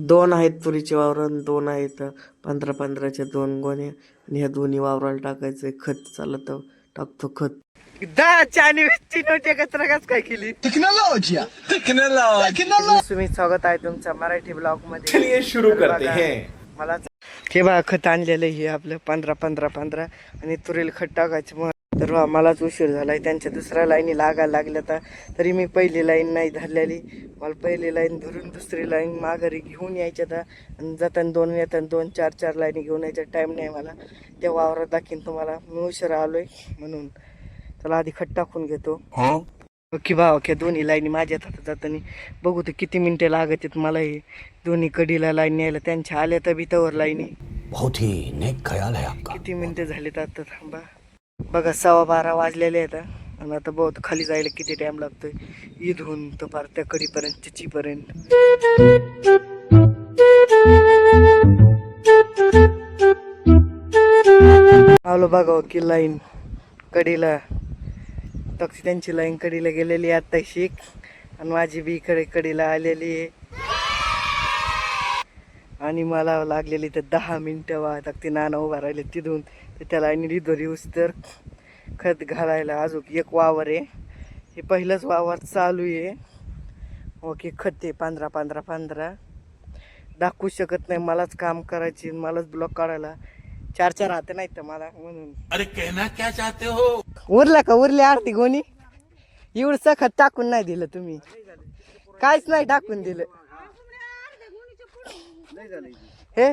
दोन आहेत तुरीचे वावर आणि दोन आहेत 15-15च्या दोन गोण्या आणि ह्या दोन्ही वावराला टाकायचंय खत. चालत टाकतो खत. आणि काय केली तुम्ही. स्वागत आहे तुमचं मराठी ब्लॉग मध्ये. सुरू करते हैं. मला हे बघा खत आणलेलं हे आपलं 15-15-15 आणि तुरीला खत टाकायचं. मग तर मलाच उशीर झालाय, त्यांच्या दुसऱ्या लाईनी लागायला लागल्या. तर तरी मी पहिली लाईन नाही धरलेली. मला पहिली लाईन धरून दुसरी लाईन माघारी घेऊन यायच्या. तर आणि जाताना दोन येताना 2-4 लाईनी घेऊन यायचा टाईम नाही मला. त्या वावरात दाखीन तुम्हाला. मी उशीर आलोय म्हणून. त्याला आधी खत टाकून घेतो की भावा. दोन्ही लाईनी माझ्यात हातात जाताना बघू तर किती मिनिटे लागत आहेत मला. हे दोन्ही कडीला लाईन यायला त्यांच्या आल्या तर बितावर लाईनी. बहुत ही नेक ख्याल है आपका. किती मिनिटे झाले तर आता थांबा. बघा 12:15 वाजलेले आहेत. आणि आता बहुत खाली जायला किती टाइम लागतोय. इथून तर पार त्या कडीपर्यंत चिचीपर्यंत. आलो बघा की लाईन कडीला. तक्षी त्यांची लाईन कडीला गेलेली आता शिक. आणि माझी बी कडीला आलेली आहे. आणि मला लागलेली तर 10 मिनिटं. वाहतात ते नाना उभा राहिले तिथून तर त्या लाईनी दोरी तर खत घालायला अजून एक वावर आहे. हे पहिलंच वावर चालू आहे. ओके खत आहे 15-15-15. दाखवू शकत नाही. मलाच काम करायची, मलाच ब्लॉक काढायला 4 हाते नाहीत तर मला म्हणून. अरे कहना क्या चाहते हो. उरला का उरली आरती गोणी. एवढं खत टाकून नाही दिलं तुम्ही. काहीच नाही टाकून दिलं. हे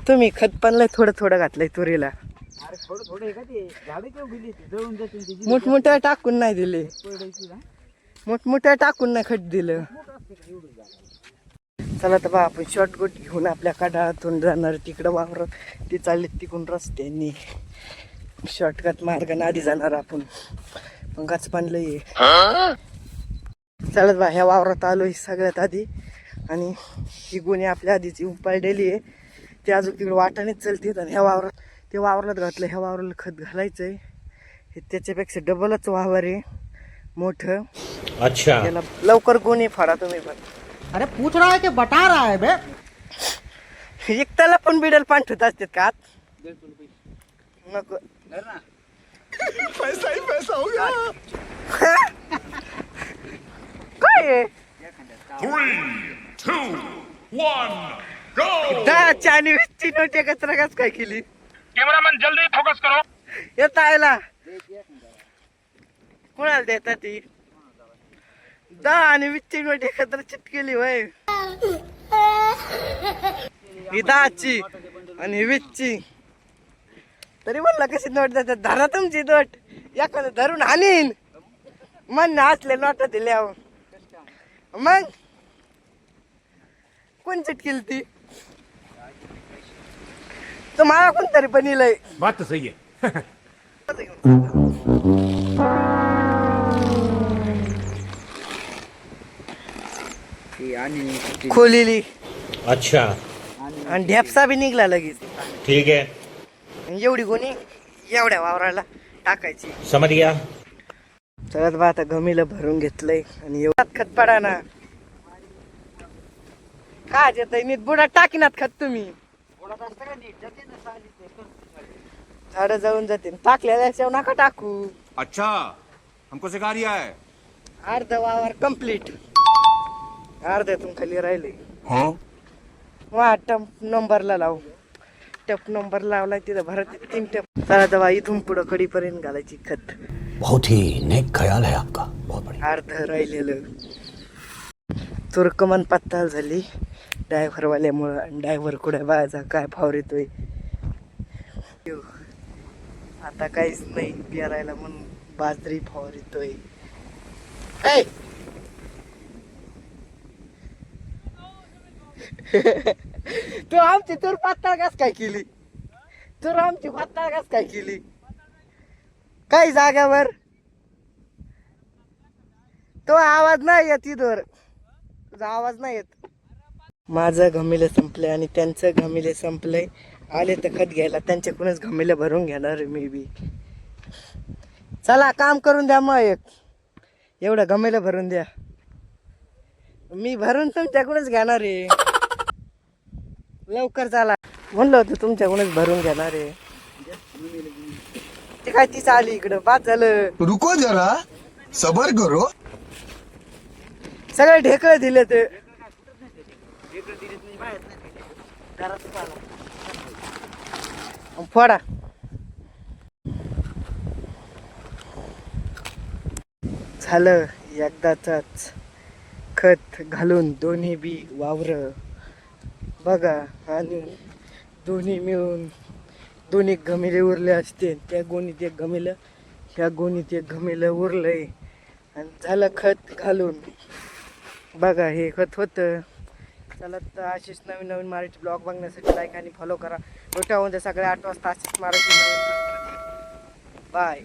तुम्ही खत पण लय थोडं घातलंय तुरीला. मोठमोठ्या टाकून नाही दिले. मोठमोठ्या टाकून नाही खत दिलं. चला तर बा आपण शॉर्टकट घेऊन आपल्या काढातून जाणार तिकडं वावरात. ते चालले तिकडून रस्त्यांनी. शॉर्टकट मार्गाने आधी जाणार आपण. पंगाच पण लय. चलत बा ह्या वावरात आलोय सगळ्यात आधी. आणि ही गोणी आपल्या आधीची उपाळलेली आहे. ते अजून तिकडे वाटानेच चलते. आणि ह्या वावरात ते वावरात घातलं. ह्या वावराला खत घालायचंय. हे त्याच्यापेक्षा डबलच वावर आहे मोठं. अच्छा त्याला लवकर गोणी फाडा तुम्ही पण. अरे पूछ रहा है कि बता रहा है बे. एकट्याला पण बिडल पाठवत असतात का आत? नको पैसा ही पैसा हो गया. काय आहे? 3, 2, 1, go! 10 आणि 20ची नोट एकत्र कस काय केली? कैमरामैन जल्दी फोकस करो. येत आयला कोणाला देतात ती? 10 आणि 20ची नोट एकत्र चिटकेली होय. ही 10ची आणि 20ची. तरी म्हणला कशी नोट देतात. धरा तुमची नोट. एखादं धरून हानीन मन असले नोट दिल्या. मग कोण चिटकेल ती? तुम्हाला कोणतरी पण इलय. बात तो सही है. खोलीली. अच्छा आणि ढेपसा बी निघला लगेच. ठीक है, एवढी कोणी एवढ्या वावराला टाकायची. समझ गया. सगळ्यात बा आता गमीला भरून घेतलंय. आणि एवढ्यात खत पडा ना. काय येत नीट बुडा टाकीनात खत तुम्ही. झाड जाऊन जाते. टाकलेल्या शेव नका टाकू. अच्छा हमको सिखा रिया है. अर्ध वावर कम्प्लीट. अर्ध्यातून खाली राहिले. वा टप नंबरला लावू. टप नंबर लावलाय तिथं भरत 3 टप. चला तर इथून पुढं कडीपर्यंत घालायची खत. बहुत ही नेक ख्याल है आपका. बहुत बढ़िया. अर्ध राहिलेलं. तुरकमन पत्ताल झाली ड्रायव्हरवाल्यामुळं. ड्रायव्हर कुठे बायचा काय फावरेतोय. आता काहीच नाही पेरायला म्हणून बाजरी फावरेतोय. तू आमची तूर पातळ कस काय केली? तूर आमची पातळ कस काय केली? काही जाग्यावर तो आवाज नाही येत. इथवर तुझा आवाज नाही येत. माझं घमिले संपले आणि त्यांचं घमिले संपलंय. आले तर खत घ्यायला त्यांच्याकडूनच घमिले भरून घेणार मी बी. चला काम करून द्या. मग एवढं घमिले भरून द्या. मी भरून तुमच्याकडूनच घेणार आहे. लवकर चला म्हणलं होतं तुमच्याकडूनच भरून घेणार आहे. ते काय तीच आली इकडं बाद झालं. रुको जरा सबर करो. सगळे ढेकळ दिले ते फोडा. झालं एकदाच खत घालून दोन्ही बी वावर बघा. आणि दोन्ही मिळून दोन्ही घमेले उरले असते. त्या गोणीत एक घमेलं ह्या गोणीत एक घमेलं उरलंय. आणि झालं खत घालून बघा हे खत होतं. चला तर अशीच नवीन नवीन मराठी ब्लॉग बघण्यासाठी लाईक आणि फॉलो करा. भेटा उद्या सगळे 8 वाजता अशीच मराठी नवीन. बाय.